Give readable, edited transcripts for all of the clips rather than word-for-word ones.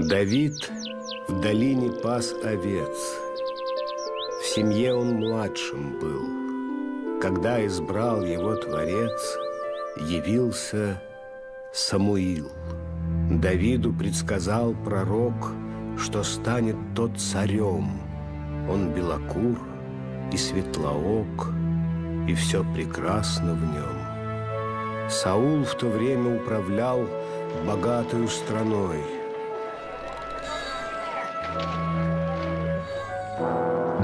Давид в долине пас овец. В семье он младшим был. Когда избрал его Творец, явился Самуил. Давиду предсказал пророк, что станет тот царем. Он белокур и светлоок, и все прекрасно в нем. Саул в то время управлял богатою страной.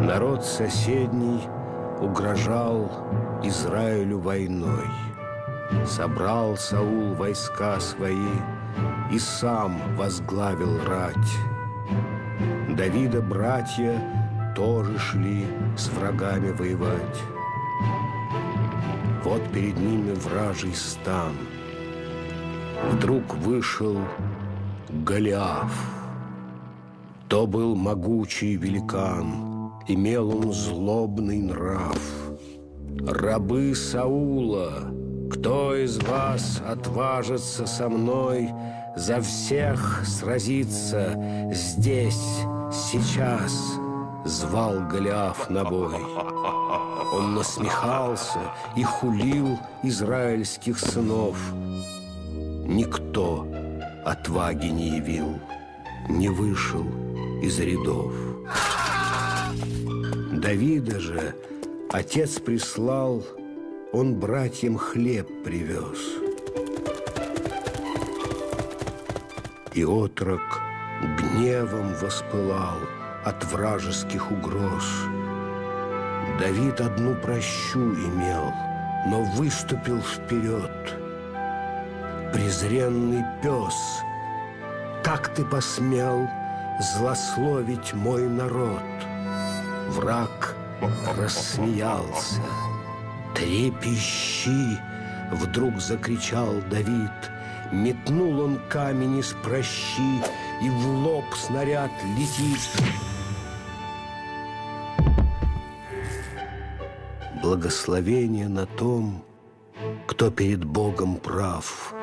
Народ соседний угрожал Израилю войной. Собрал Саул войска свои и сам возглавил рать. Давида братья тоже шли с врагами воевать. Вот перед ними вражий стан. Вдруг вышел Голиаф. То был могучий великан, имел он злобный нрав. Рабы Саула, кто из вас отважится со мной за всех сразиться здесь, сейчас? Звал Голиаф на бой. Он насмехался и хулил израильских сынов. Никто отваги не явил, не вышел из рядов. Давида же отец прислал, он братьям хлеб привез. И отрок гневом воспылал от вражеских угроз. Давид одну прощу имел, но выступил вперед. Презренный пес, как ты посмел злословить мой народ? Враг рассмеялся. Трепещи, вдруг закричал Давид. Метнул он камень из пращи, и в лоб снаряд летит. Благословение на том, кто перед Богом прав.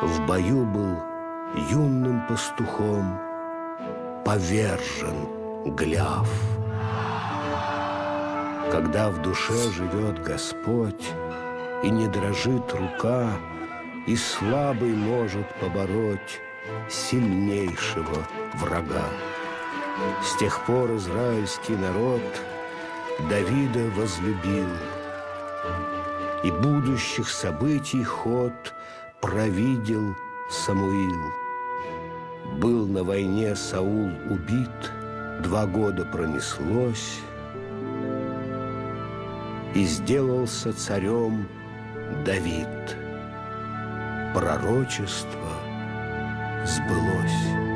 В бою был юным пастухом повержен Голиаф. Когда в душе живет Господь, и не дрожит рука, и слабый может побороть сильнейшего врага. С тех пор израильский народ Давида возлюбил, и будущих событий ход провидел Самуил. Был на войне Саул убит, 2 года пронеслось, и сделался царем Давид. Пророчество сбылось.